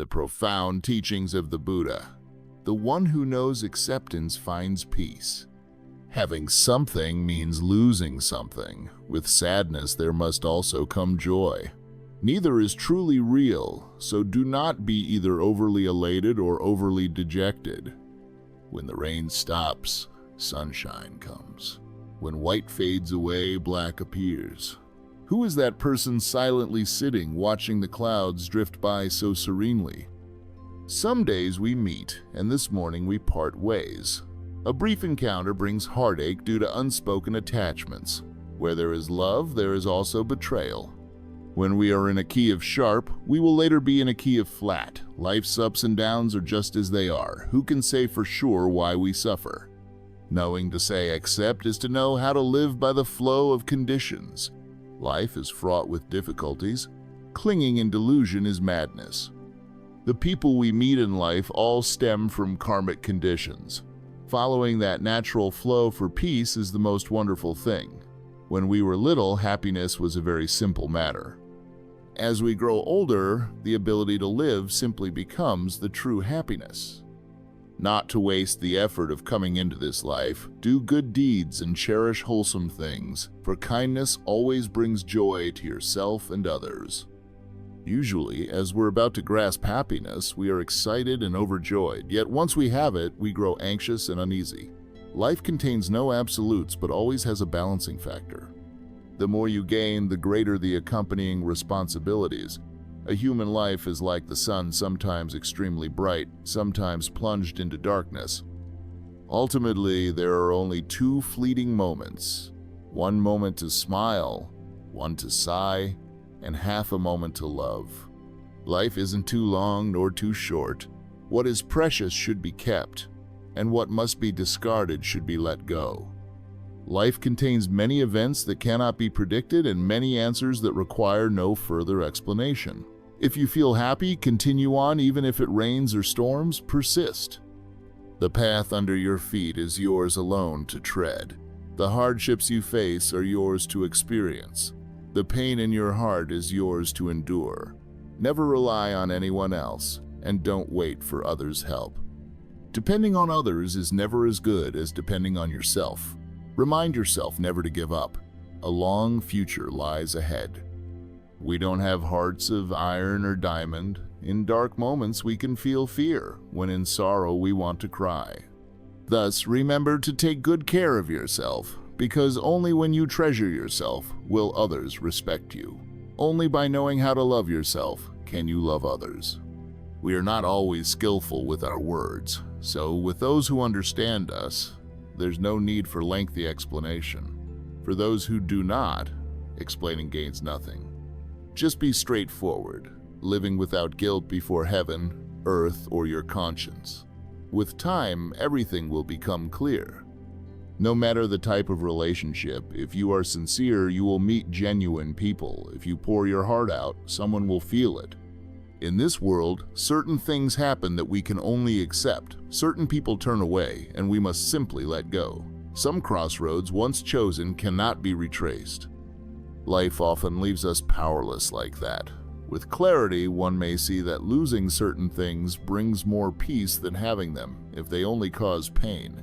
The profound teachings of the Buddha. The one who knows acceptance finds peace. Having something means losing something. With sadness there must also come joy. Neither is truly real, so do not be either overly elated or overly dejected. When the rain stops, sunshine comes. When white fades away, black appears. Who is that person silently sitting, watching the clouds drift by so serenely? Some days we meet, and this morning we part ways. A brief encounter brings heartache due to unspoken attachments. Where there is love, there is also betrayal. When we are in a key of sharp, we will later be in a key of flat. Life's ups and downs are just as they are. Who can say for sure why we suffer? Knowing to say accept is to know how to live by the flow of conditions. Life is fraught with difficulties. Clinging in delusion is madness. The people we meet in life all stem from karmic conditions. Following that natural flow for peace is the most wonderful thing. When we were little, happiness was a very simple matter. As we grow older, the ability to live simply becomes the true happiness. Not to waste the effort of coming into this life, do good deeds and cherish wholesome things, for kindness always brings joy to yourself and others. Usually, as we're about to grasp happiness, we are excited and overjoyed, yet once we have it, we grow anxious and uneasy. Life contains no absolutes, but always has a balancing factor. The more you gain, the greater the accompanying responsibilities. A human life is like the sun, sometimes extremely bright, sometimes plunged into darkness. Ultimately, there are only two fleeting moments. One moment to smile, one to sigh, and half a moment to love. Life isn't too long nor too short. What is precious should be kept, and what must be discarded should be let go. Life contains many events that cannot be predicted and many answers that require no further explanation. If you feel happy, continue on even if it rains or storms, persist. The path under your feet is yours alone to tread. The hardships you face are yours to experience. The pain in your heart is yours to endure. Never rely on anyone else, and don't wait for others' help. Depending on others is never as good as depending on yourself. Remind yourself never to give up. A long future lies ahead. We don't have hearts of iron or diamond. In dark moments we can feel fear. When in sorrow we want to cry. Thus, remember to take good care of yourself, because only when you treasure yourself will others respect you. Only by knowing how to love yourself can you love others. We are not always skillful with our words, so with those who understand us, there's no need for lengthy explanation. For those who do not, explaining gains nothing. Just be straightforward, living without guilt before heaven, earth, or your conscience. With time, everything will become clear. No matter the type of relationship, if you are sincere, you will meet genuine people. If you pour your heart out, someone will feel it. In this world, certain things happen that we can only accept. Certain people turn away, and we must simply let go. Some crossroads once chosen cannot be retraced. Life often leaves us powerless like that. With clarity, one may see that losing certain things brings more peace than having them, if they only cause pain.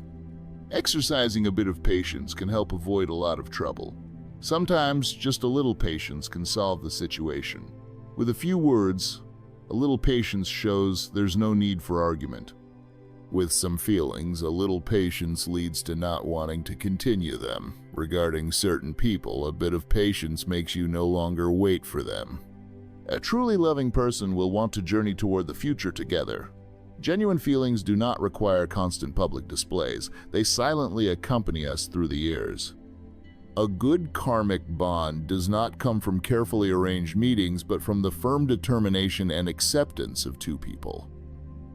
Exercising a bit of patience can help avoid a lot of trouble. Sometimes, just a little patience can solve the situation. With a few words, a little patience shows there's no need for argument. With some feelings, a little patience leads to not wanting to continue them. Regarding certain people, a bit of patience makes you no longer wait for them. A truly loving person will want to journey toward the future together. Genuine feelings do not require constant public displays. They silently accompany us through the years. A good karmic bond does not come from carefully arranged meetings, but from the firm determination and acceptance of two people.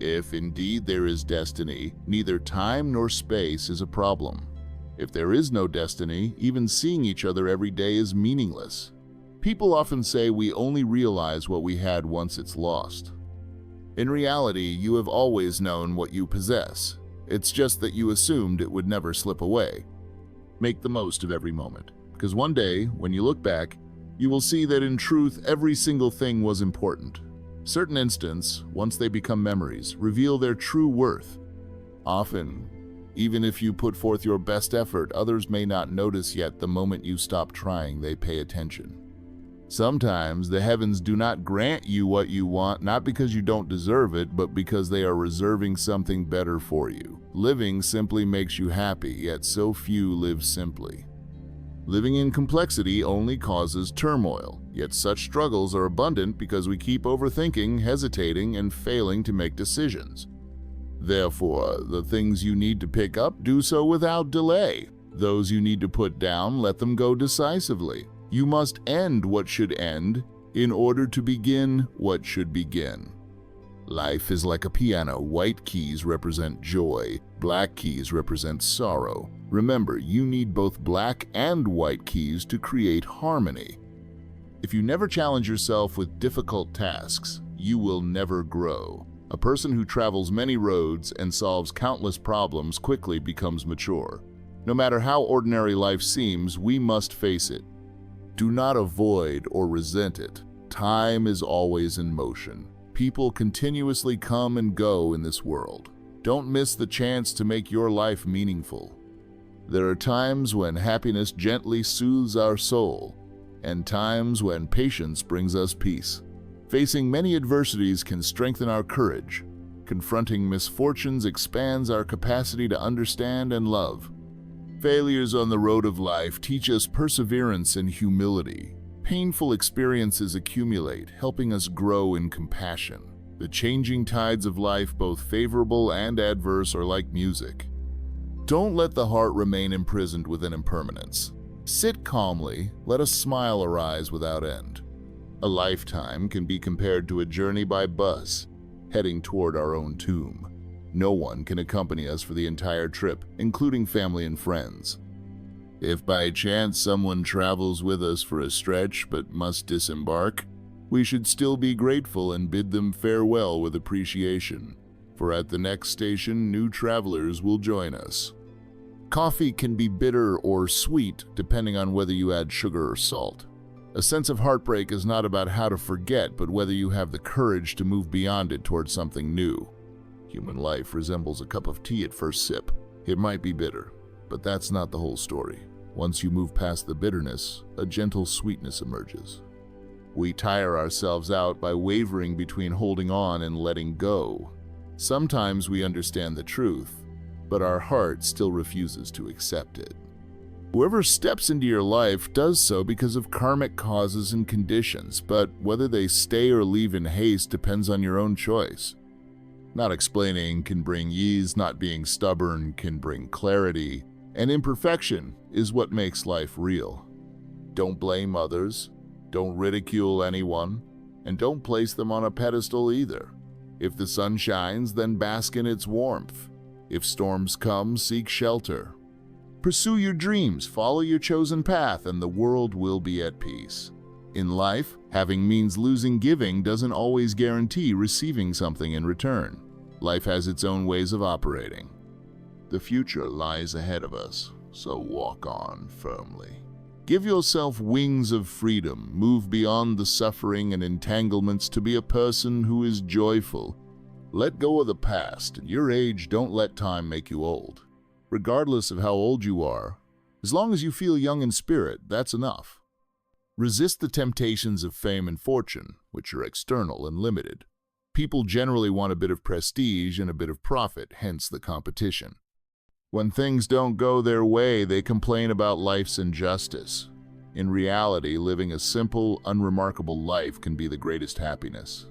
If indeed there is destiny, neither time nor space is a problem. If there is no destiny, even seeing each other every day is meaningless. People often say we only realize what we had once it's lost. In reality, you have always known what you possess. It's just that you assumed it would never slip away. Make the most of every moment, because one day, when you look back, you will see that in truth every single thing was important. Certain instants, once they become memories, reveal their true worth. Often, even if you put forth your best effort, others may not notice, yet the moment you stop trying, they pay attention. Sometimes the heavens do not grant you what you want, not because you don't deserve it, but because they are reserving something better for you. Living simply makes you happy, yet so few live simply. Living in complexity only causes turmoil, yet such struggles are abundant because we keep overthinking, hesitating, and failing to make decisions. Therefore, the things you need to pick up, do so without delay. Those you need to put down, let them go decisively. You must end what should end in order to begin what should begin. Life is like a piano. White keys represent joy, black keys represent sorrow. Remember, you need both black and white keys to create harmony. If you never challenge yourself with difficult tasks, you will never grow. A person who travels many roads and solves countless problems quickly becomes mature. No matter how ordinary life seems, we must face it. Do not avoid or resent it. Time is always in motion. People continuously come and go in this world. Don't miss the chance to make your life meaningful. There are times when happiness gently soothes our soul, and times when patience brings us peace. Facing many adversities can strengthen our courage. Confronting misfortunes expands our capacity to understand and love. Failures on the road of life teach us perseverance and humility. Painful experiences accumulate, helping us grow in compassion. The changing tides of life, both favorable and adverse, are like music. Don't let the heart remain imprisoned within impermanence. Sit calmly, let a smile arise without end. A lifetime can be compared to a journey by bus, heading toward our own tomb. No one can accompany us for the entire trip, including family and friends. If by chance someone travels with us for a stretch but must disembark, we should still be grateful and bid them farewell with appreciation, for at the next station new travelers will join us. Coffee can be bitter or sweet depending on whether you add sugar or salt. A sense of heartbreak is not about how to forget, but whether you have the courage to move beyond it towards something new. Human life resembles a cup of tea at first sip. It might be bitter, but that's not the whole story. Once you move past the bitterness, a gentle sweetness emerges. We tire ourselves out by wavering between holding on and letting go. Sometimes we understand the truth, but our heart still refuses to accept it. Whoever steps into your life does so because of karmic causes and conditions, but whether they stay or leave in haste depends on your own choice. Not explaining can bring ease, not being stubborn can bring clarity, and imperfection is what makes life real. Don't blame others, don't ridicule anyone, and don't place them on a pedestal either. If the sun shines, then bask in its warmth. If storms come, seek shelter. Pursue your dreams, follow your chosen path, and the world will be at peace. In life, having means losing. Giving doesn't always guarantee receiving something in return. Life has its own ways of operating. The future lies ahead of us, so walk on firmly. Give yourself wings of freedom, move beyond the suffering and entanglements to be a person who is joyful. Let go of the past. At your age, don't let time make you old. Regardless of how old you are, as long as you feel young in spirit, that's enough. Resist the temptations of fame and fortune, which are external and limited. People generally want a bit of prestige and a bit of profit, hence the competition. When things don't go their way, they complain about life's injustice. In reality, living a simple, unremarkable life can be the greatest happiness.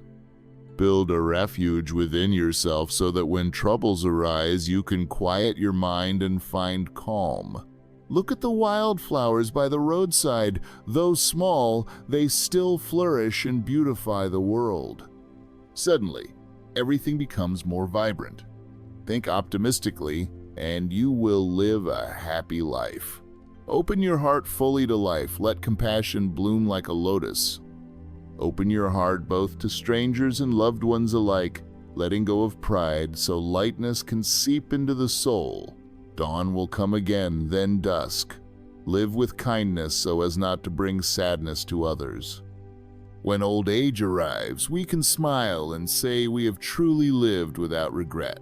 Build a refuge within yourself so that when troubles arise, you can quiet your mind and find calm. Look at the wildflowers by the roadside. Though small, they still flourish and beautify the world. Suddenly, everything becomes more vibrant. Think optimistically, and you will live a happy life. Open your heart fully to life. Let compassion bloom like a lotus. Open your heart both to strangers and loved ones alike, letting go of pride so lightness can seep into the soul. Dawn will come again, then dusk. Live with kindness so as not to bring sadness to others. When old age arrives, we can smile and say we have truly lived without regret.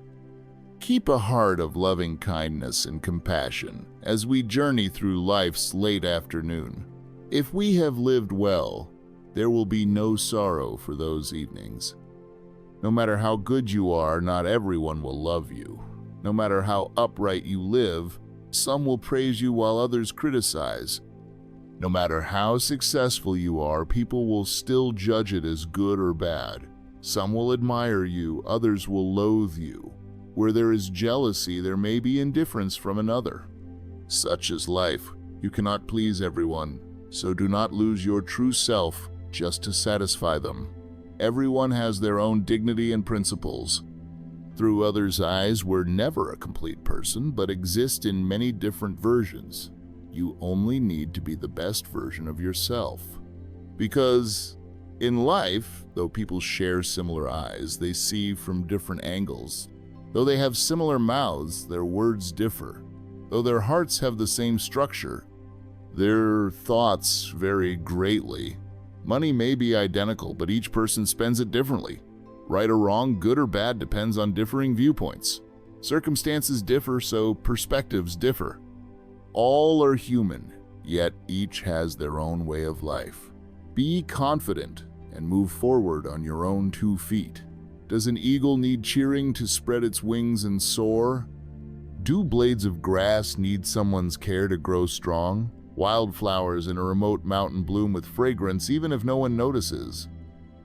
Keep a heart of loving kindness and compassion as we journey through life's late afternoon. If we have lived well, there will be no sorrow for those evenings. No matter how good you are, not everyone will love you. No matter how upright you live, some will praise you while others criticize. No matter how successful you are, people will still judge it as good or bad. Some will admire you, others will loathe you. Where there is jealousy, there may be indifference from another. Such is life. You cannot please everyone, so do not lose your true self just to satisfy them. Everyone has their own dignity and principles. Through others' eyes, we're never a complete person, but exist in many different versions. You only need to be the best version of yourself. Because in life, though people share similar eyes, they see from different angles. Though they have similar mouths, their words differ. Though their hearts have the same structure, their thoughts vary greatly. Money may be identical, but each person spends it differently. Right or wrong, good or bad, depends on differing viewpoints. Circumstances differ, so perspectives differ. All are human, yet each has their own way of life. Be confident and move forward on your own 2 feet. Does an eagle need cheering to spread its wings and soar? Do blades of grass need someone's care to grow strong? Wildflowers in a remote mountain bloom with fragrance even if no one notices.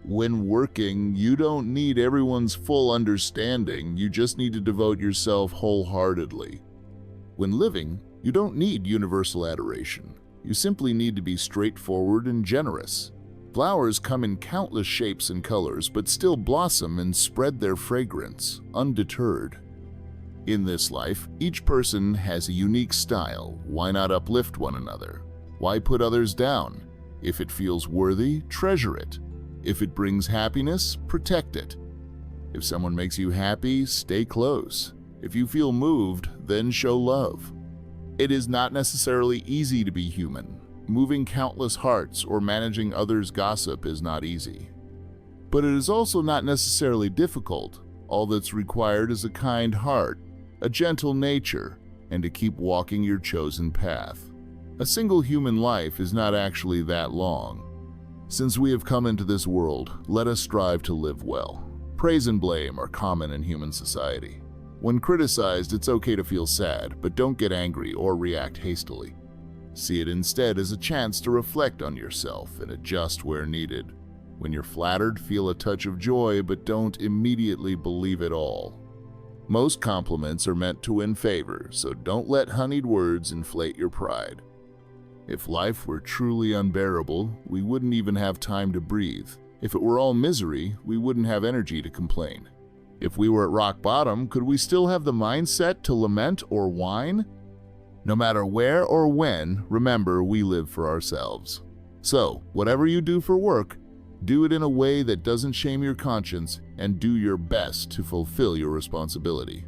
When working, you don't need everyone's full understanding, you just need to devote yourself wholeheartedly. When living, you don't need universal adoration. You simply need to be straightforward and generous. Flowers come in countless shapes and colors, but still blossom and spread their fragrance, undeterred. In this life, each person has a unique style. Why not uplift one another? Why put others down? If it feels worthy, treasure it. If it brings happiness, protect it. If someone makes you happy, stay close. If you feel moved, then show love. It is not necessarily easy to be human. Moving countless hearts or managing others' gossip is not easy. But it is also not necessarily difficult. All that's required is a kind heart, a gentle nature, and to keep walking your chosen path. A single human life is not actually that long. Since we have come into this world, let us strive to live well. Praise and blame are common in human society. When criticized, it's okay to feel sad, but don't get angry or react hastily. See it instead as a chance to reflect on yourself and adjust where needed. When you're flattered, feel a touch of joy, but don't immediately believe it all. Most compliments are meant to win favor, so don't let honeyed words inflate your pride. If life were truly unbearable, we wouldn't even have time to breathe. If it were all misery, we wouldn't have energy to complain. If we were at rock bottom, could we still have the mindset to lament or whine? No matter where or when, remember we live for ourselves. So, whatever you do for work, do it in a way that doesn't shame your conscience and do your best to fulfill your responsibility.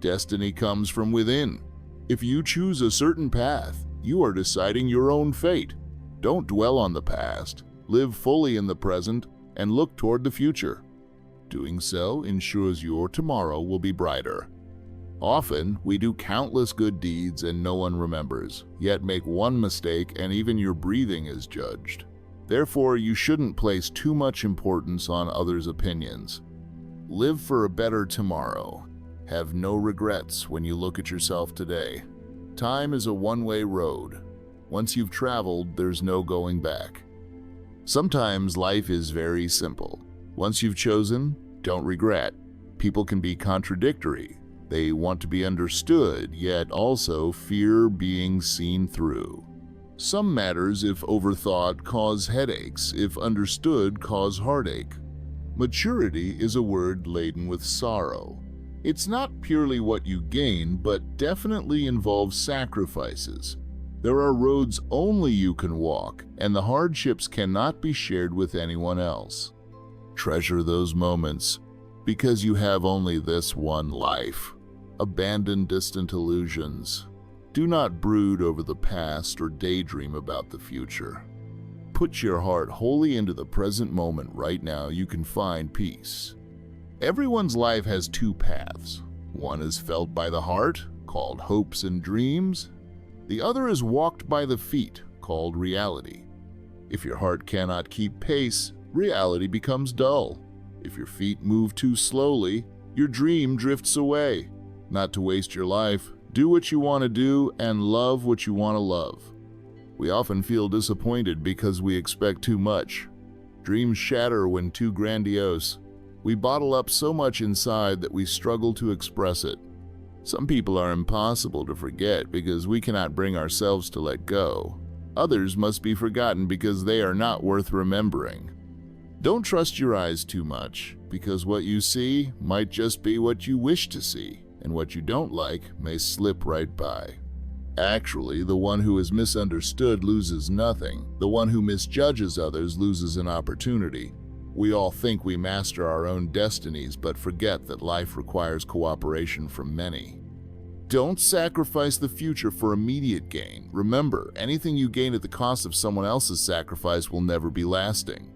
Destiny comes from within. If you choose a certain path, you are deciding your own fate. Don't dwell on the past. Live fully in the present and look toward the future. Doing so ensures your tomorrow will be brighter. Often, we do countless good deeds and no one remembers, yet make one mistake and even your breathing is judged. Therefore, you shouldn't place too much importance on others' opinions. Live for a better tomorrow. Have no regrets when you look at yourself today. Time is a one-way road. Once you've traveled, there's no going back. Sometimes life is very simple. Once you've chosen, don't regret. People can be contradictory. They want to be understood, yet also fear being seen through. Some matters, if overthought, cause headaches. If understood, cause heartache. Maturity is a word laden with sorrow. It's not purely what you gain, but definitely involves sacrifices. There are roads only you can walk, and the hardships cannot be shared with anyone else. Treasure those moments, because you have only this one life. Abandon distant illusions. Do not brood over the past or daydream about the future. put your heart wholly into the present moment right now, you can find peace. Everyone's life has two paths. One is felt by the heart, called hopes and dreams. The other is walked by the feet, called reality. If your heart cannot keep pace, reality becomes dull. If your feet move too slowly, your dream drifts away. Not to waste your life, do what you want to do and love what you want to love. We often feel disappointed because we expect too much. Dreams shatter when too grandiose. We bottle up so much inside that we struggle to express it. Some people are impossible to forget because we cannot bring ourselves to let go. Others must be forgotten because they are not worth remembering. Don't trust your eyes too much, because what you see might just be what you wish to see, and what you don't like may slip right by. Actually, the one who is misunderstood loses nothing. The one who misjudges others loses an opportunity. We all think we master our own destinies, but forget that life requires cooperation from many. Don't sacrifice the future for immediate gain. Remember, anything you gain at the cost of someone else's sacrifice will never be lasting.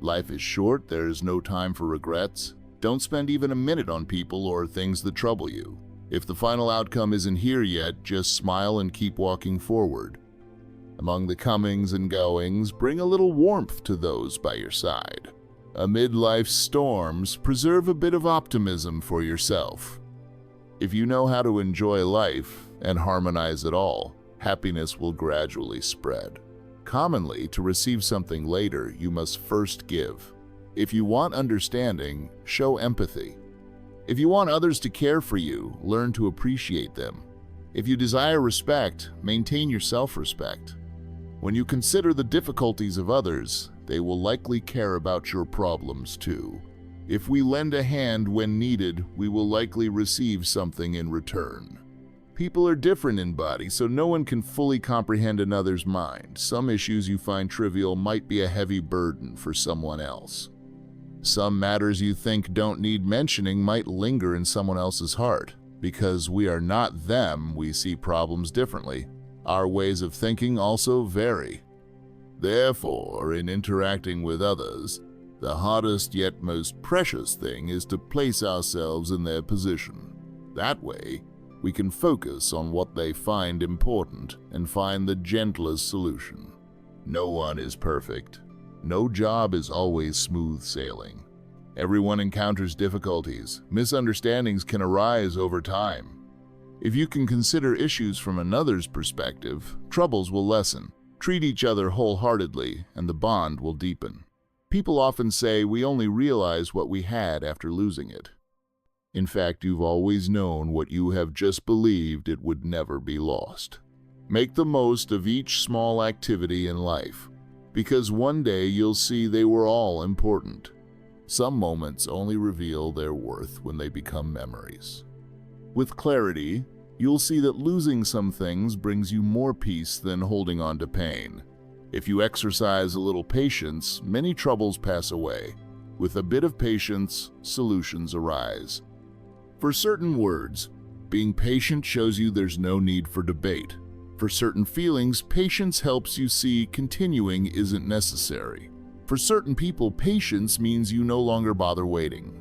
Life is short, there is no time for regrets. Don't spend even a minute on people or things that trouble you. If the final outcome isn't here yet, just smile and keep walking forward. Among the comings and goings, bring a little warmth to those by your side. Amid life's storms, preserve a bit of optimism for yourself. If you know how to enjoy life and harmonize it all, happiness will gradually spread. Commonly, to receive something later, you must first give. If you want understanding, show empathy. If you want others to care for you, learn to appreciate them. If you desire respect, maintain your self-respect. When you consider the difficulties of others, they will likely care about your problems too. If we lend a hand when needed, we will likely receive something in return. People are different in body, so no one can fully comprehend another's mind. Some issues you find trivial might be a heavy burden for someone else. Some matters you think don't need mentioning might linger in someone else's heart. Because we are not them, we see problems differently. Our ways of thinking also vary. Therefore, in interacting with others, the hardest yet most precious thing is to place ourselves in their position. That way, we can focus on what they find important and find the gentlest solution. No one is perfect. No job is always smooth sailing. Everyone encounters difficulties. Misunderstandings can arise over time. If you can consider issues from another's perspective, troubles will lessen. Treat each other wholeheartedly, and the bond will deepen. People often say we only realize what we had after losing it. In fact, you've always known what you have just believed it would never be lost. Make the most of each small activity in life, because one day you'll see they were all important. Some moments only reveal their worth when they become memories. With clarity, you'll see that losing some things brings you more peace than holding on to pain. If you exercise a little patience, many troubles pass away. With a bit of patience, solutions arise. For certain words, being patient shows you there's no need for debate. For certain feelings, patience helps you see continuing isn't necessary. For certain people, patience means you no longer bother waiting.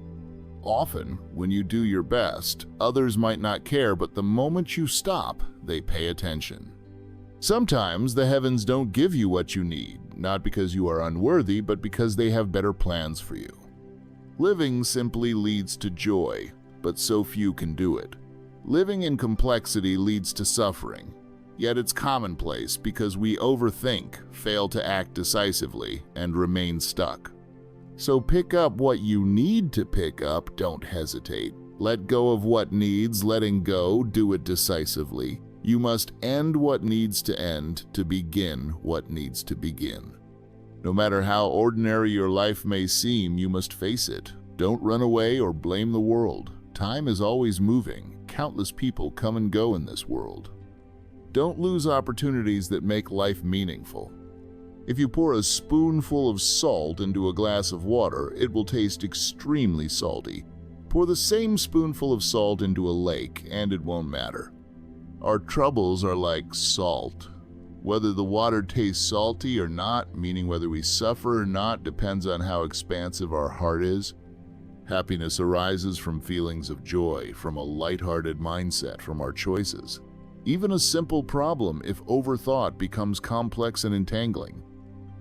Often, when you do your best, others might not care, but the moment you stop, they pay attention. Sometimes the heavens don't give you what you need, not because you are unworthy, but because they have better plans for you. Living simply leads to joy, but so few can do it. Living in complexity leads to suffering, yet it's commonplace because we overthink, fail to act decisively, and remain stuck. So pick up what you need to pick up, don't hesitate. Let go of what needs, letting go, do it decisively. You must end what needs to end to begin what needs to begin. No matter how ordinary your life may seem, you must face it. Don't run away or blame the world. Time is always moving. Countless people come and go in this world. Don't lose opportunities that make life meaningful. If you pour a spoonful of salt into a glass of water, it will taste extremely salty. Pour the same spoonful of salt into a lake, and it won't matter. Our troubles are like salt. Whether the water tastes salty or not, meaning whether we suffer or not, depends on how expansive our heart is. Happiness arises from feelings of joy, from a lighthearted mindset, from our choices. Even a simple problem, if overthought, becomes complex and entangling.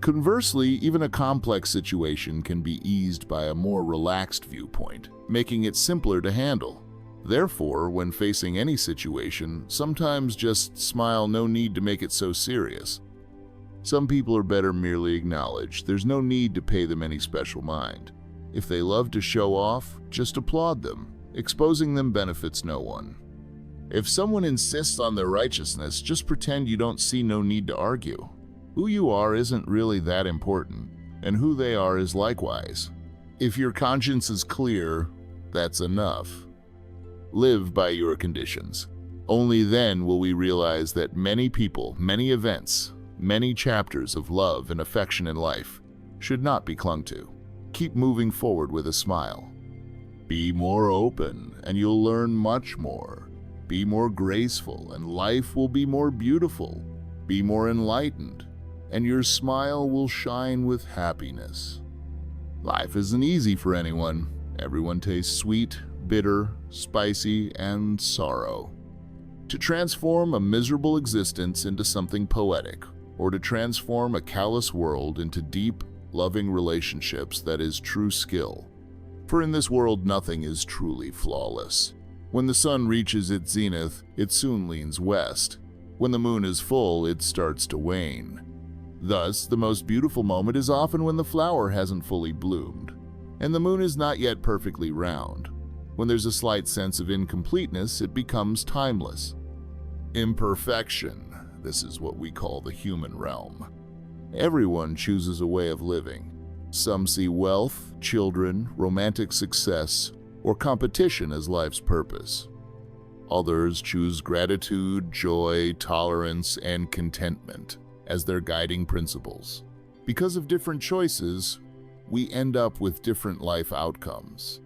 Conversely, even a complex situation can be eased by a more relaxed viewpoint, making it simpler to handle. Therefore, when facing any situation, sometimes just smile, no need to make it so serious. Some people are better merely acknowledged. There's no need to pay them any special mind. If they love to show off, just applaud them. Exposing them benefits no one. If someone insists on their righteousness, just pretend you don't see, no need to argue. Who you are isn't really that important, and who they are is likewise. If your conscience is clear, that's enough. Live by your conditions. Only then will we realize that many people, many events, many chapters of love and affection in life should not be clung to. Keep moving forward with a smile. Be more open, and you'll learn much more. Be more graceful, and life will be more beautiful. Be more enlightened, and your smile will shine with happiness. Life isn't easy for anyone. Everyone tastes sweet, bitter, spicy, and sorrow. To transform a miserable existence into something poetic, or to transform a callous world into deep, loving relationships, that is true skill. For in this world nothing is truly flawless. When the sun reaches its zenith, it soon leans west. When the moon is full, it starts to wane. Thus, the most beautiful moment is often when the flower hasn't fully bloomed, and the moon is not yet perfectly round. When there's a slight sense of incompleteness, it becomes timeless. Imperfection. This is what we call the human realm. Everyone chooses a way of living. Some see wealth, children, romantic success, or competition as life's purpose. Others choose gratitude, joy, tolerance, and contentment as their guiding principles. Because of different choices, we end up with different life outcomes.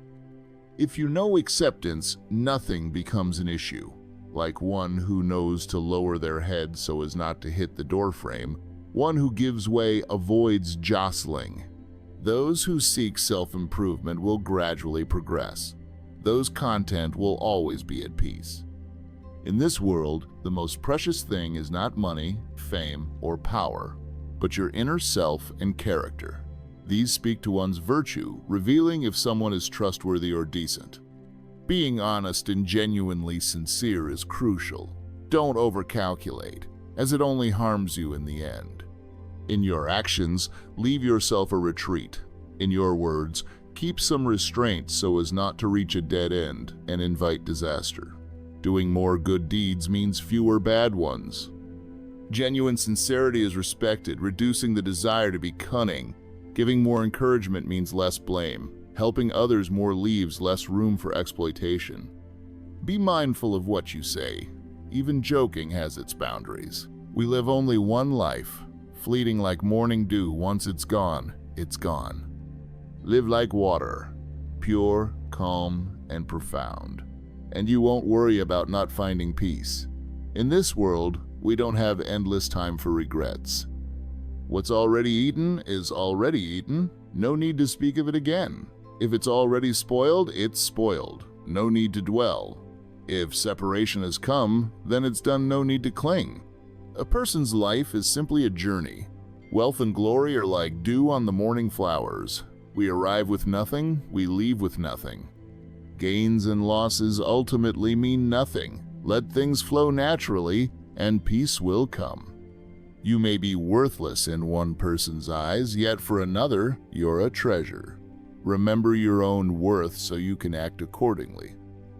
If you know acceptance, nothing becomes an issue. Like one who knows to lower their head so as not to hit the doorframe, one who gives way avoids jostling. Those who seek self-improvement will gradually progress. Those content will always be at peace. In this world, the most precious thing is not money, fame, or power, but your inner self and character. These speak to one's virtue, revealing if someone is trustworthy or decent. Being honest and genuinely sincere is crucial. Don't overcalculate, as it only harms you in the end. In your actions, leave yourself a retreat. In your words, keep some restraint so as not to reach a dead end and invite disaster. Doing more good deeds means fewer bad ones. Genuine sincerity is respected, reducing the desire to be cunning. Giving more encouragement means less blame. Helping others more leaves less room for exploitation. Be mindful of what you say. Even joking has its boundaries. We live only one life, fleeting like morning dew. Once it's gone, it's gone. Live like water, pure, calm, and profound, and you won't worry about not finding peace. In this world, we don't have endless time for regrets. What's already eaten is already eaten. No need to speak of it again. If it's already spoiled, it's spoiled. No need to dwell. If separation has come, then it's done. No need to cling. A person's life is simply a journey. Wealth and glory are like dew on the morning flowers. We arrive with nothing, we leave with nothing. Gains and losses ultimately mean nothing. Let things flow naturally, and peace will come. You may be worthless in one person's eyes, yet for another, you're a treasure. Remember your own worth so you can act accordingly.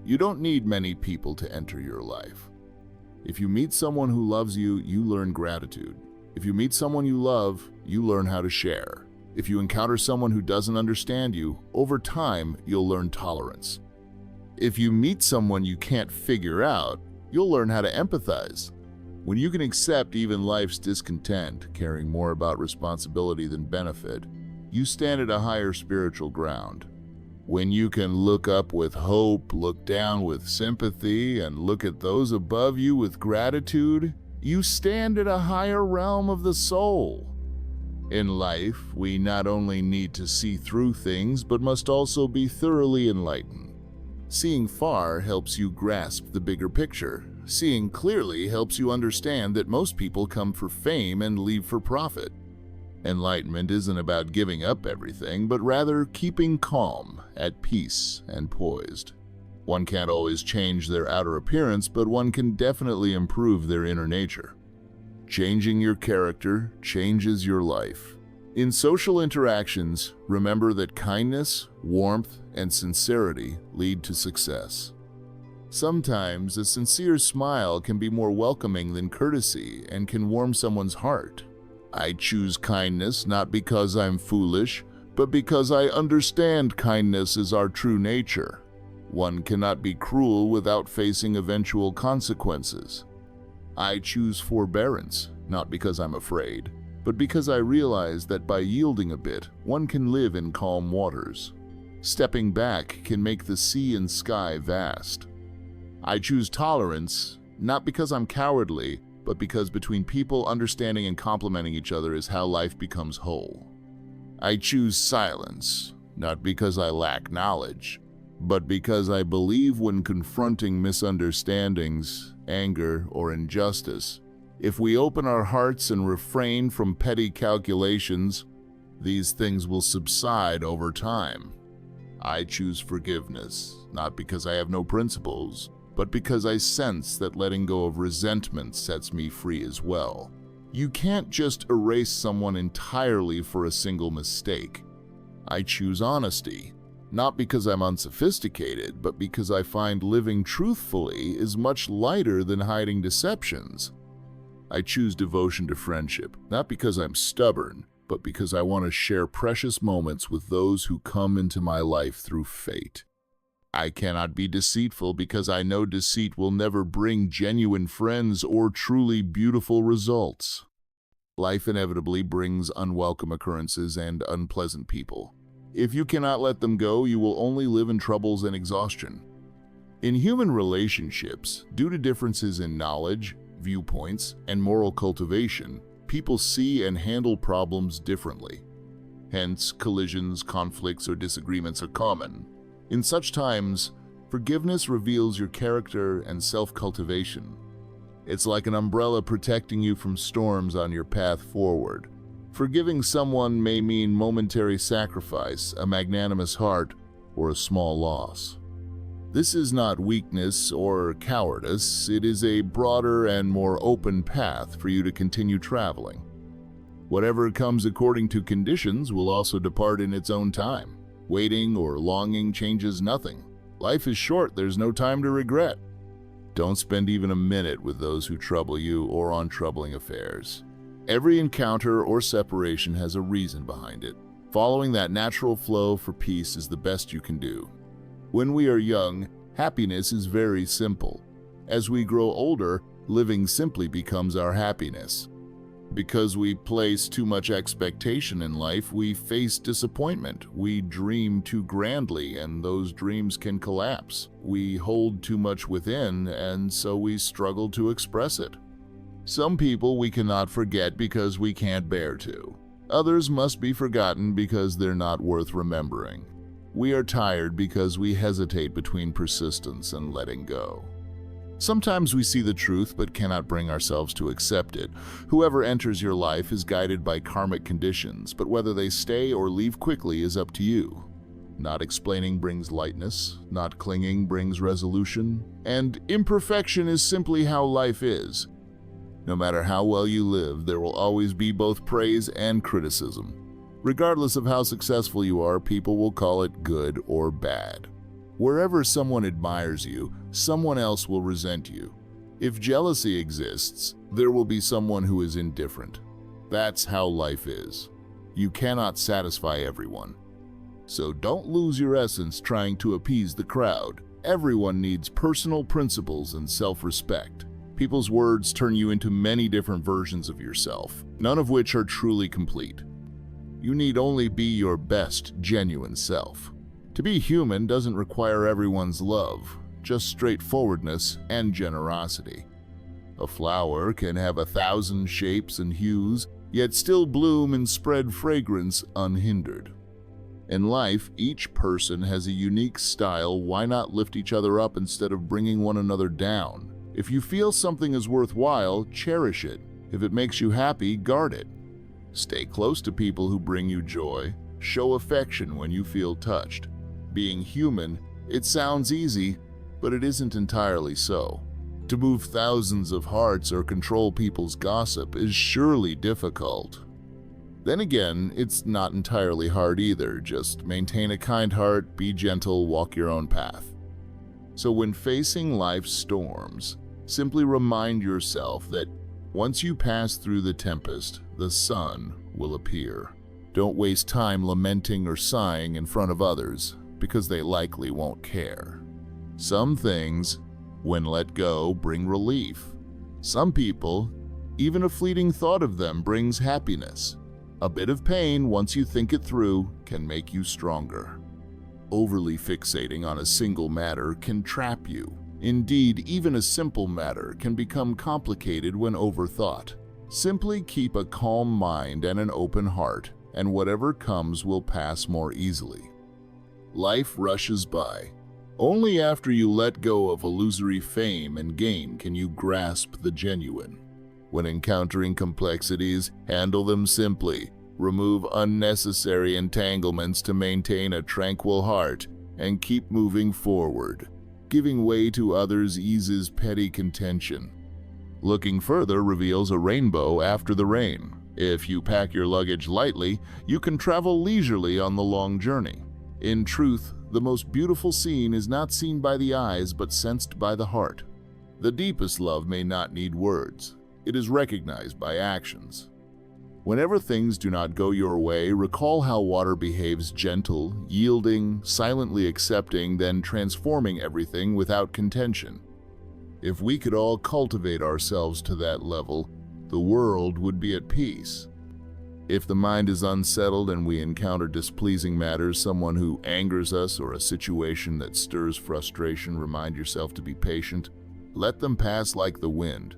You don't need many people to enter your life. If you meet someone who loves you, you learn gratitude. If you meet someone you love, you learn how to share. If you encounter someone who doesn't understand you, over time, you'll learn tolerance. If you meet someone you can't figure out, you'll learn how to empathize. When you can accept even life's discontent, caring more about responsibility than benefit, you stand at a higher spiritual ground. When you can look up with hope, look down with sympathy, and look at those above you with gratitude, You stand at a higher realm of the soul. In life, we not only need to see through things, but must also be thoroughly enlightened. Seeing far helps you grasp the bigger picture. Seeing clearly helps you understand that most people come for fame and leave for profit. Enlightenment isn't about giving up everything, but rather keeping calm, at peace, and poised. One can't always change their outer appearance, but one can definitely improve their inner nature. Changing your character changes your life. In social interactions, remember that kindness, warmth, and sincerity lead to success. Sometimes a sincere smile can be more welcoming than courtesy and can warm someone's heart. I choose kindness not because I'm foolish, but because I understand kindness is our true nature. One cannot be cruel without facing eventual consequences. I choose forbearance, not because I'm afraid, but because I realize that by yielding a bit, one can live in calm waters. Stepping back can make the sea and sky vast. I choose tolerance, not because I'm cowardly, but because between people, understanding and complimenting each other is how life becomes whole. I choose silence, not because I lack knowledge, but because I believe when confronting misunderstandings, anger, or injustice, if we open our hearts and refrain from petty calculations, these things will subside over time. I choose forgiveness, not because I have no principles, but because I sense that letting go of resentment sets me free as well. You can't just erase someone entirely for a single mistake. I choose honesty, not because I'm unsophisticated, but because I find living truthfully is much lighter than hiding deceptions. I choose devotion to friendship, not because I'm stubborn, but because I want to share precious moments with those who come into my life through fate. I cannot be deceitful because I know deceit will never bring genuine friends or truly beautiful results. Life inevitably brings unwelcome occurrences and unpleasant people. If you cannot let them go, you will only live in troubles and exhaustion. In human relationships, due to differences in knowledge, viewpoints, and moral cultivation, people see and handle problems differently. Hence, collisions, conflicts, or disagreements are common. In such times, forgiveness reveals your character and self-cultivation. It's like an umbrella protecting you from storms on your path forward. Forgiving someone may mean momentary sacrifice, a magnanimous heart, or a small loss. This is not weakness or cowardice, it is a broader and more open path for you to continue traveling. Whatever comes according to conditions will also depart in its own time. Waiting or longing changes nothing. Life is short, there's no time to regret. Don't spend even a minute with those who trouble you or on troubling affairs. Every encounter or separation has a reason behind it. Following that natural flow for peace is the best you can do. When we are young, happiness is very simple. As we grow older, living simply becomes our happiness. Because we place too much expectation in life, we face disappointment. We dream too grandly, and those dreams can collapse. We hold too much within, and so we struggle to express it. Some people we cannot forget because we can't bear to. Others must be forgotten because they're not worth remembering. We are tired because we hesitate between persistence and letting go. Sometimes we see the truth but cannot bring ourselves to accept it. Whoever enters your life is guided by karmic conditions, but whether they stay or leave quickly is up to you. Not explaining brings lightness, not clinging brings resolution, and imperfection is simply how life is. No matter how well you live, there will always be both praise and criticism. Regardless of how successful you are, people will call it good or bad. Wherever someone admires you, someone else will resent you. If jealousy exists, there will be someone who is indifferent. That's how life is. You cannot satisfy everyone. So don't lose your essence trying to appease the crowd. Everyone needs personal principles and self-respect. People's words turn you into many different versions of yourself, none of which are truly complete. You need only be your best, genuine self. To be human doesn't require everyone's love, just straightforwardness and generosity. A flower can have 1,000 shapes and hues, yet still bloom and spread fragrance unhindered. In life, each person has a unique style. Why not lift each other up instead of bringing one another down? If you feel something is worthwhile, cherish it. If it makes you happy, guard it. Stay close to people who bring you joy. Show affection when you feel touched. Being human, it sounds easy, but it isn't entirely so. To move thousands of hearts or control people's gossip is surely difficult. Then again, it's not entirely hard either. Just maintain a kind heart, be gentle, walk your own path. So when facing life's storms, simply remind yourself that once you pass through the tempest, the sun will appear. Don't waste time lamenting or sighing in front of others, because they likely won't care. Some things, when let go, bring relief. Some people, even a fleeting thought of them brings happiness. A bit of pain, once you think it through, can make you stronger. Overly fixating on a single matter can trap you. Indeed, even a simple matter can become complicated when overthought. Simply keep a calm mind and an open heart, and whatever comes will pass more easily. Life rushes by. Only after you let go of illusory fame and gain can you grasp the genuine. When encountering complexities, handle them simply. Remove unnecessary entanglements to maintain a tranquil heart, and keep moving forward. Giving way to others eases petty contention. Looking further reveals a rainbow after the rain. If you pack your luggage lightly, you can travel leisurely on the long journey. In truth, the most beautiful scene is not seen by the eyes but sensed by the heart. The deepest love may not need words. It is recognized by actions. Whenever things do not go your way, recall how water behaves: gentle, yielding, silently accepting, then transforming everything without contention. If we could all cultivate ourselves to that level, the world would be at peace. If the mind is unsettled and we encounter displeasing matters, someone who angers us, or a situation that stirs frustration, remind yourself to be patient. Let them pass like the wind.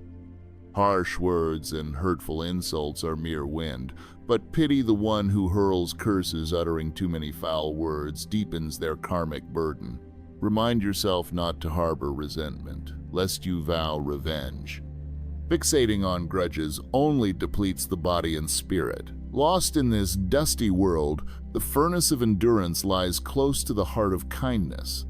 Harsh words and hurtful insults are mere wind, but pity the one who hurls curses. Uttering too many foul words deepens their karmic burden. Remind yourself not to harbor resentment, lest you vow revenge. Fixating on grudges only depletes the body and spirit. Lost in this dusty world, the furnace of endurance lies close to the heart of kindness.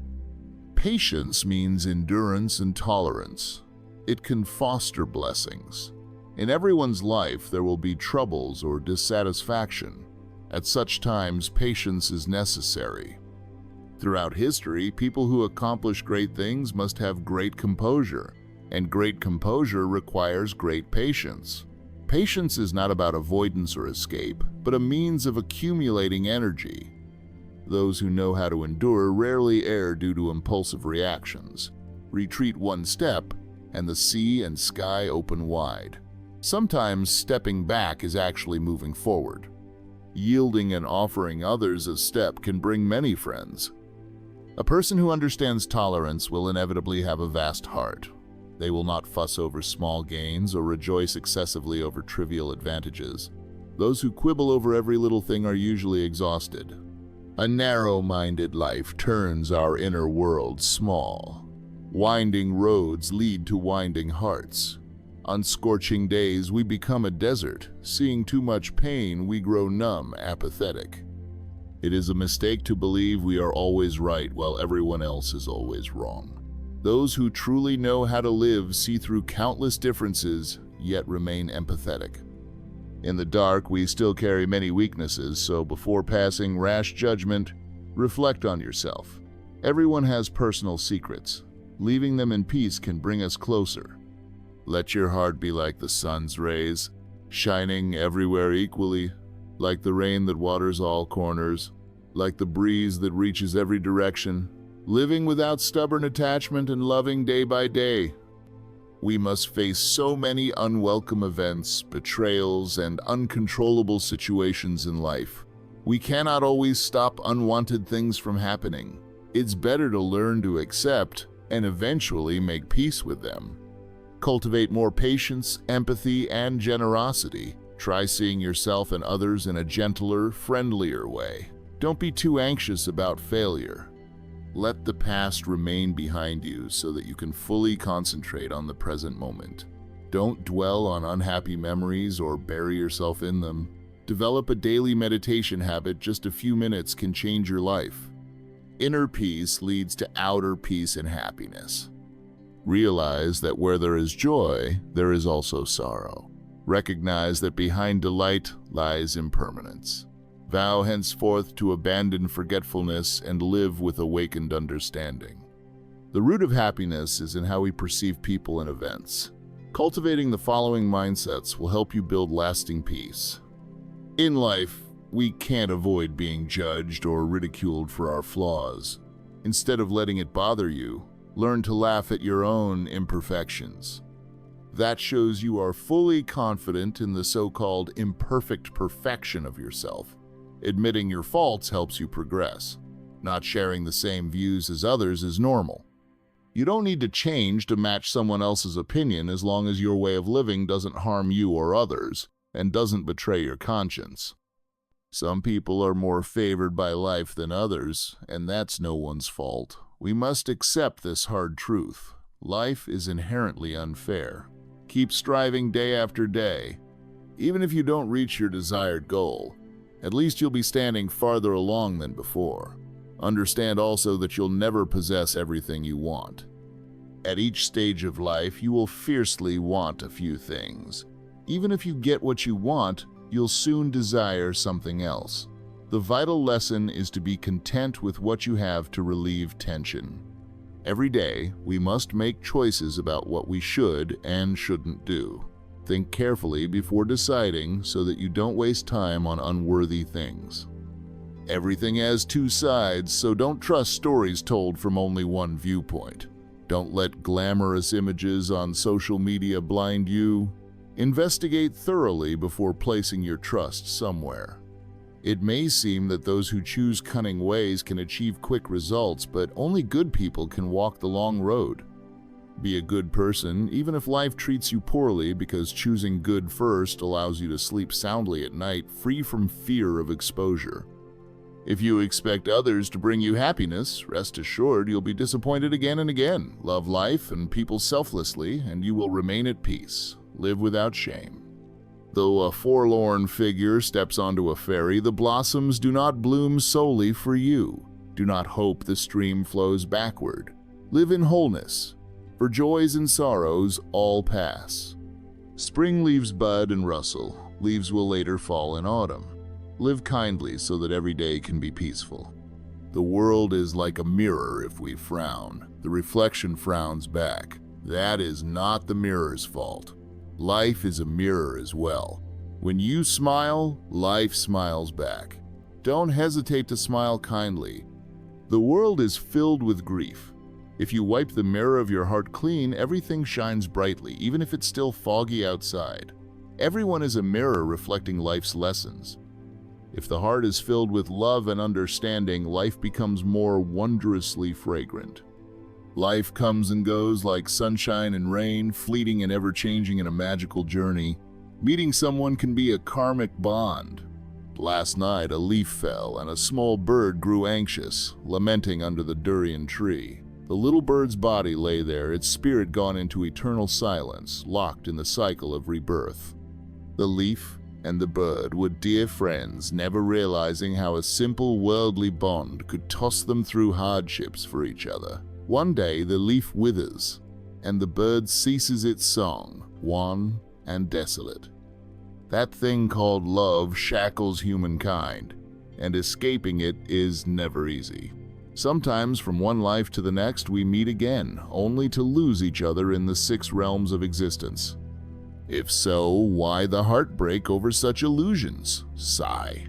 Patience means endurance and tolerance. It can foster blessings. In everyone's life, there will be troubles or dissatisfaction. At such times, patience is necessary. Throughout history, people who accomplish great things must have great composure, and great composure requires great patience. Patience is not about avoidance or escape, but a means of accumulating energy. Those who know how to endure rarely err due to impulsive reactions. Retreat one step, and the sea and sky open wide. Sometimes stepping back is actually moving forward. Yielding and offering others a step can bring many friends. A person who understands tolerance will inevitably have a vast heart. They will not fuss over small gains or rejoice excessively over trivial advantages. Those who quibble over every little thing are usually exhausted. A narrow-minded life turns our inner world small. Winding roads lead to winding hearts. On scorching days, we become a desert. Seeing too much pain, we grow numb, apathetic. It is a mistake to believe we are always right while everyone else is always wrong. Those who truly know how to live see through countless differences, yet remain empathetic. In the dark, we still carry many weaknesses, so before passing rash judgment, reflect on yourself. Everyone has personal secrets. Leaving them in peace can bring us closer. Let your heart be like the sun's rays, shining everywhere equally, like the rain that waters all corners, like the breeze that reaches every direction, living without stubborn attachment and loving day by day. We must face so many unwelcome events, betrayals, and uncontrollable situations in life. We cannot always stop unwanted things from happening. It's better to learn to accept and eventually make peace with them. Cultivate more patience, empathy, and generosity. Try seeing yourself and others in a gentler, friendlier way. Don't be too anxious about failure. Let the past remain behind you so that you can fully concentrate on the present moment. Don't dwell on unhappy memories or bury yourself in them. Develop a daily meditation habit. Just a few minutes can change your life. Inner peace leads to outer peace and happiness. Realize that where there is joy, there is also sorrow. Recognize that behind delight lies impermanence. Vow henceforth to abandon forgetfulness and live with awakened understanding. The root of happiness is in how we perceive people and events. Cultivating the following mindsets will help you build lasting peace. In life, we can't avoid being judged or ridiculed for our flaws. Instead of letting it bother you, learn to laugh at your own imperfections. That shows you are fully confident in the so-called imperfect perfection of yourself. Admitting your faults helps you progress. Not sharing the same views as others is normal. You don't need to change to match someone else's opinion as long as your way of living doesn't harm you or others and doesn't betray your conscience. Some people are more favored by life than others, and that's no one's fault. We must accept this hard truth. Life is inherently unfair. Keep striving day after day. Even if you don't reach your desired goal, at least you'll be standing farther along than before. Understand also that you'll never possess everything you want. At each stage of life, you will fiercely want a few things. Even if you get what you want, you'll soon desire something else. The vital lesson is to be content with what you have to relieve tension. Every day, we must make choices about what we should and shouldn't do. Think carefully before deciding so that you don't waste time on unworthy things. Everything has two sides, so don't trust stories told from only one viewpoint. Don't let glamorous images on social media blind you. Investigate thoroughly before placing your trust somewhere. It may seem that those who choose cunning ways can achieve quick results, but only good people can walk the long road. Be a good person, even if life treats you poorly, because choosing good first allows you to sleep soundly at night, free from fear of exposure. If you expect others to bring you happiness, rest assured you'll be disappointed again and again. Love life and people selflessly, and you will remain at peace. Live without shame. Though a forlorn figure steps onto a ferry, the blossoms do not bloom solely for you. Do not hope the stream flows backward. Live in wholeness, for joys and sorrows all pass. Spring leaves bud and rustle. Leaves will later fall in autumn. Live kindly so that every day can be peaceful. The world is like a mirror. If we frown, the reflection frowns back. That is not the mirror's fault. Life is a mirror as well. When you smile, life smiles back. Don't hesitate to smile kindly. The world is filled with grief. If you wipe the mirror of your heart clean, everything shines brightly, even if it's still foggy outside. Everyone is a mirror reflecting life's lessons. If the heart is filled with love and understanding, life becomes more wondrously fragrant. Life comes and goes like sunshine and rain, fleeting and ever-changing in a magical journey. Meeting someone can be a karmic bond. Last night, a leaf fell and a small bird grew anxious, lamenting under the durian tree. The little bird's body lay there, its spirit gone into eternal silence, locked in the cycle of rebirth. The leaf and the bird were dear friends, never realizing how a simple worldly bond could toss them through hardships for each other. One day the leaf withers, and the bird ceases its song, wan and desolate. That thing called love shackles humankind, and escaping it is never easy. Sometimes from one life to the next we meet again, only to lose each other in the 6 realms of existence. If so, why the heartbreak over such illusions? Sigh.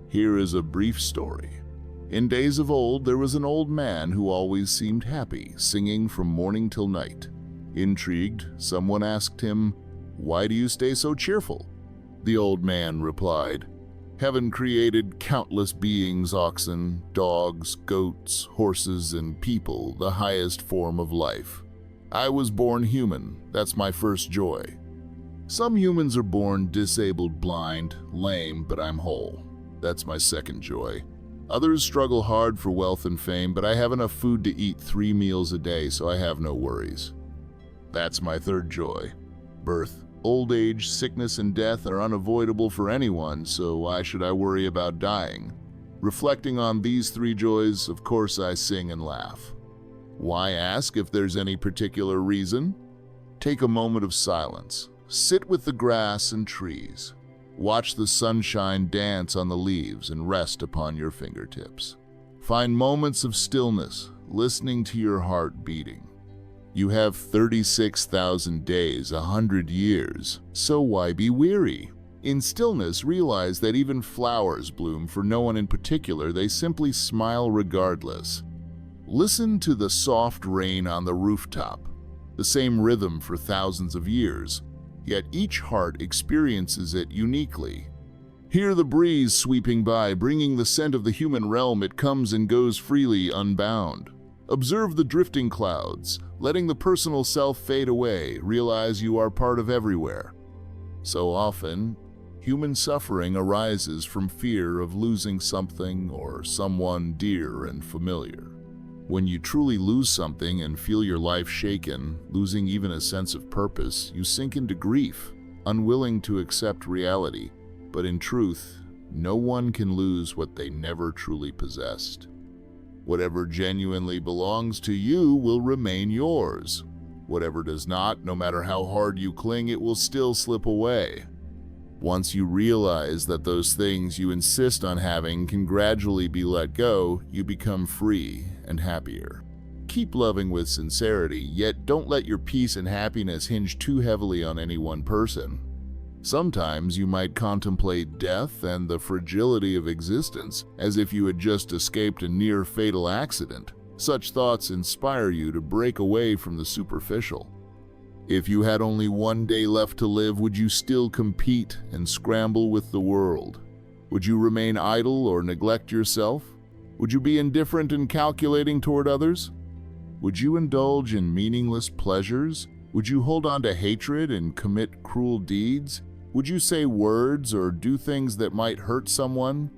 Here is a brief story. In days of old, there was an old man who always seemed happy, singing from morning till night. Intrigued, someone asked him, "Why do you stay so cheerful?" The old man replied, "Heaven created countless beings, oxen, dogs, goats, horses, and people, the highest form of life. I was born human. That's my first joy. Some humans are born disabled, blind, lame, but I'm whole. That's my second joy. Others struggle hard for wealth and fame, but I have enough food to eat 3 meals a day, so I have no worries. That's my third joy. Birth, old age, sickness, and death are unavoidable for anyone, so why should I worry about dying? Reflecting on these 3 joys, of course I sing and laugh. Why ask if there's any particular reason? Take a moment of silence. Sit with the grass and trees. Watch the sunshine dance on the leaves and rest upon your fingertips. Find moments of stillness, listening to your heart beating. You have 36,000 days, 100 years, so why be weary? In stillness, realize that even flowers bloom for no one in particular, they simply smile regardless. Listen to the soft rain on the rooftop, the same rhythm for thousands of years, yet each heart experiences it uniquely. Hear the breeze sweeping by, bringing the scent of the human realm. It comes and goes freely, unbound. Observe the drifting clouds, letting the personal self fade away. Realize you are part of everywhere. So often, human suffering arises from fear of losing something or someone dear and familiar. When you truly lose something and feel your life shaken, losing even a sense of purpose, you sink into grief, unwilling to accept reality. But in truth, no one can lose what they never truly possessed. Whatever genuinely belongs to you will remain yours. Whatever does not, no matter how hard you cling, it will still slip away. Once you realize that those things you insist on having can gradually be let go, you become free and happier. Keep loving with sincerity, yet don't let your peace and happiness hinge too heavily on any one person. Sometimes you might contemplate death and the fragility of existence as if you had just escaped a near-fatal accident. Such thoughts inspire you to break away from the superficial. If you had only 1 day left to live, would you still compete and scramble with the world? Would you remain idle or neglect yourself? Would you be indifferent and calculating toward others? Would you indulge in meaningless pleasures? Would you hold on to hatred and commit cruel deeds? Would you say words or do things that might hurt someone?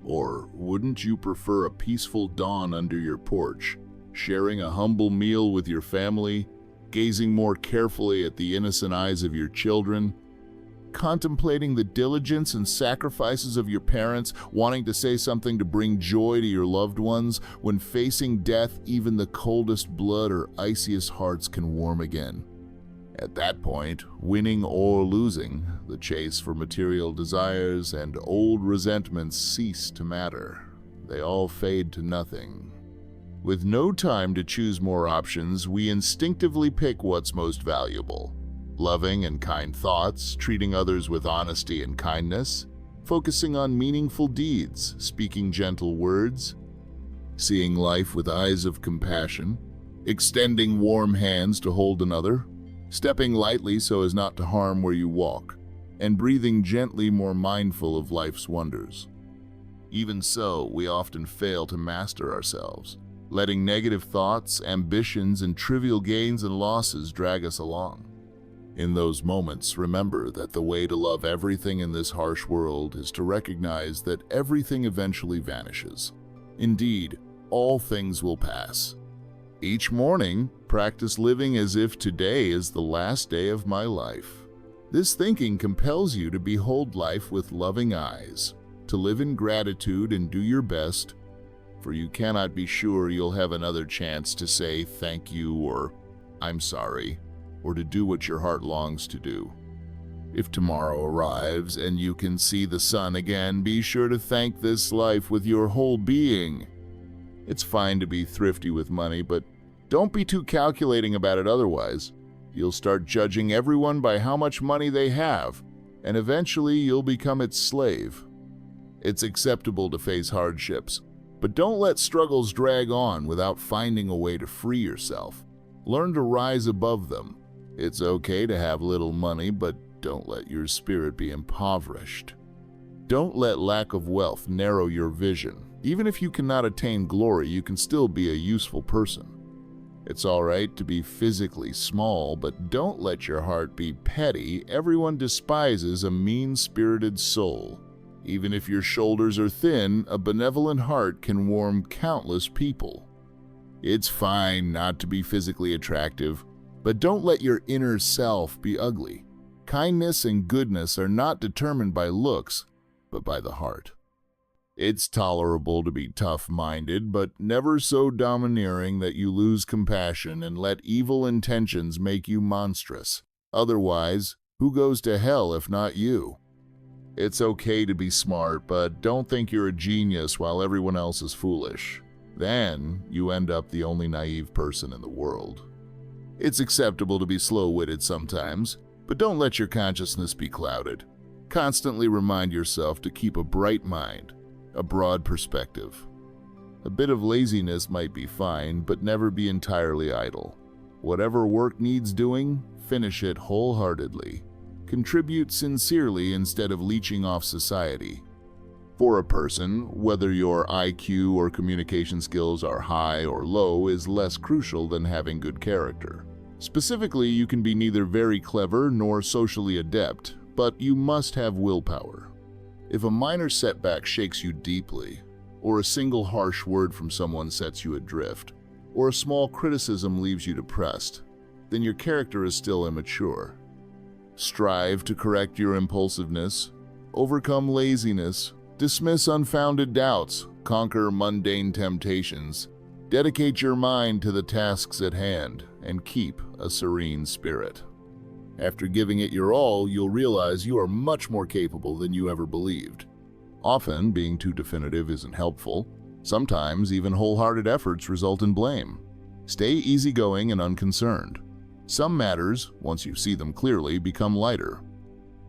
Or wouldn't you prefer a peaceful dawn under your porch, sharing a humble meal with your family, gazing more carefully at the innocent eyes of your children, contemplating the diligence and sacrifices of your parents, wanting to say something to bring joy to your loved ones? When facing death, even the coldest blood or iciest hearts can warm again. At that point, winning or losing, the chase for material desires and old resentments cease to matter. They all fade to nothing. With no time to choose more options, we instinctively pick what's most valuable. Loving and kind thoughts, treating others with honesty and kindness, focusing on meaningful deeds, speaking gentle words, seeing life with eyes of compassion, extending warm hands to hold another, stepping lightly so as not to harm where you walk, and breathing gently, more mindful of life's wonders. Even so, we often fail to master ourselves, letting negative thoughts, ambitions, and trivial gains and losses drag us along. In those moments, remember that the way to love everything in this harsh world is to recognize that everything eventually vanishes. Indeed, all things will pass. Each morning, practice living as if today is the last day of my life. This thinking compels you to behold life with loving eyes, to live in gratitude and do your best, for you cannot be sure you'll have another chance to say thank you or I'm sorry, or to do what your heart longs to do. If tomorrow arrives and you can see the sun again, be sure to thank this life with your whole being. It's fine to be thrifty with money, but don't be too calculating about it otherwise. You'll start judging everyone by how much money they have, and eventually you'll become its slave. It's acceptable to face hardships, but don't let struggles drag on without finding a way to free yourself. Learn to rise above them. It's okay to have little money, but don't let your spirit be impoverished. Don't let lack of wealth narrow your vision. Even if you cannot attain glory, you can still be a useful person. It's alright to be physically small, but don't let your heart be petty. Everyone despises a mean-spirited soul. Even if your shoulders are thin, a benevolent heart can warm countless people. It's fine not to be physically attractive, but don't let your inner self be ugly. Kindness and goodness are not determined by looks, but by the heart. It's tolerable to be tough-minded, but never so domineering that you lose compassion and let evil intentions make you monstrous. Otherwise, who goes to hell if not you? It's okay to be smart, but don't think you're a genius while everyone else is foolish. Then, you end up the only naive person in the world. It's acceptable to be slow-witted sometimes, but don't let your consciousness be clouded. Constantly remind yourself to keep a bright mind, a broad perspective. A bit of laziness might be fine, but never be entirely idle. Whatever work needs doing, finish it wholeheartedly. Contribute sincerely instead of leeching off society. For a person, whether your IQ or communication skills are high or low is less crucial than having good character. Specifically, you can be neither very clever nor socially adept, but you must have willpower. If a minor setback shakes you deeply, or a single harsh word from someone sets you adrift, or a small criticism leaves you depressed, then your character is still immature. Strive to correct your impulsiveness, overcome laziness, dismiss unfounded doubts, conquer mundane temptations, dedicate your mind to the tasks at hand, and keep a serene spirit. After giving it your all, you'll realize you are much more capable than you ever believed. Often, being too definitive isn't helpful. Sometimes, even wholehearted efforts result in blame. Stay easygoing and unconcerned. Some matters, once you see them clearly, become lighter.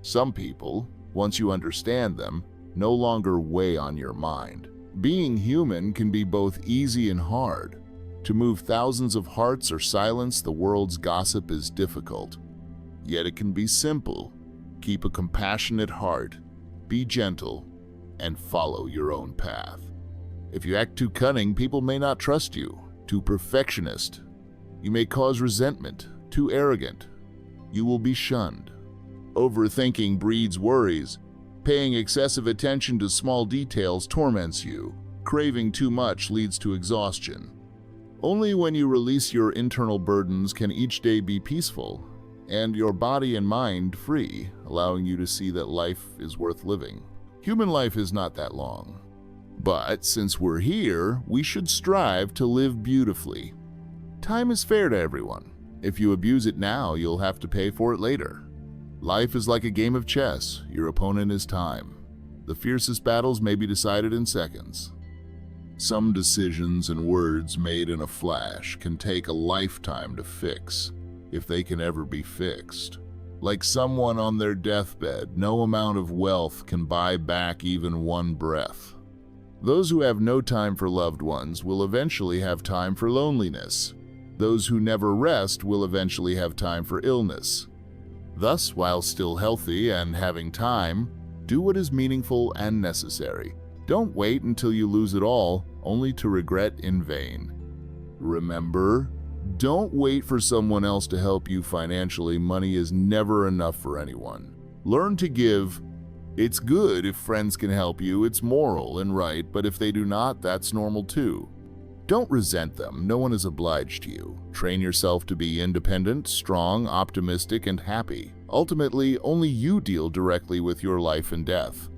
Some people, once you understand them, no longer weigh on your mind. Being human can be both easy and hard. To move thousands of hearts or silence the world's gossip is difficult. Yet it can be simple. Keep a compassionate heart, be gentle, and follow your own path. If you act too cunning, people may not trust you. Too perfectionist, you may cause resentment. Too arrogant, you will be shunned. Overthinking breeds worries. Paying excessive attention to small details torments you. Craving too much leads to exhaustion. Only when you release your internal burdens can each day be peaceful, and your body and mind free, allowing you to see that life is worth living. Human life is not that long. But since we're here, we should strive to live beautifully. Time is fair to everyone. If you abuse it now, you'll have to pay for it later. Life is like a game of chess. Your opponent is time. The fiercest battles may be decided in seconds. Some decisions and words made in a flash can take a lifetime to fix, if they can ever be fixed. Like someone on their deathbed, no amount of wealth can buy back even one breath. Those who have no time for loved ones will eventually have time for loneliness. Those who never rest will eventually have time for illness. Thus, while still healthy and having time, do what is meaningful and necessary. Don't wait until you lose it all, only to regret in vain. Remember, don't wait for someone else to help you financially. Money is never enough for anyone. Learn to give. It's good if friends can help you, it's moral and right, but if they do not, that's normal too. Don't resent them, no one is obliged to you. Train yourself to be independent, strong, optimistic, and happy. Ultimately, only you deal directly with your life and death.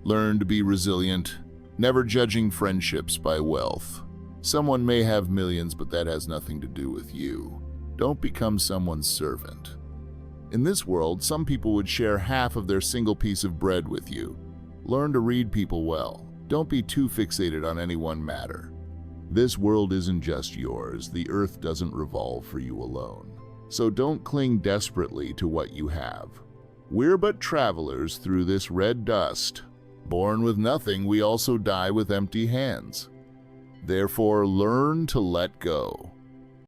Learn to be resilient, never judging friendships by wealth. Someone may have millions, but that has nothing to do with you. Don't become someone's servant. In this world, some people would share half of their single piece of bread with you. Learn to read people well. Don't be too fixated on any one matter. This world isn't just yours. The earth doesn't revolve for you alone. So don't cling desperately to what you have. We're but travelers through this red dust. Born with nothing, we also die with empty hands. Therefore, learn to let go.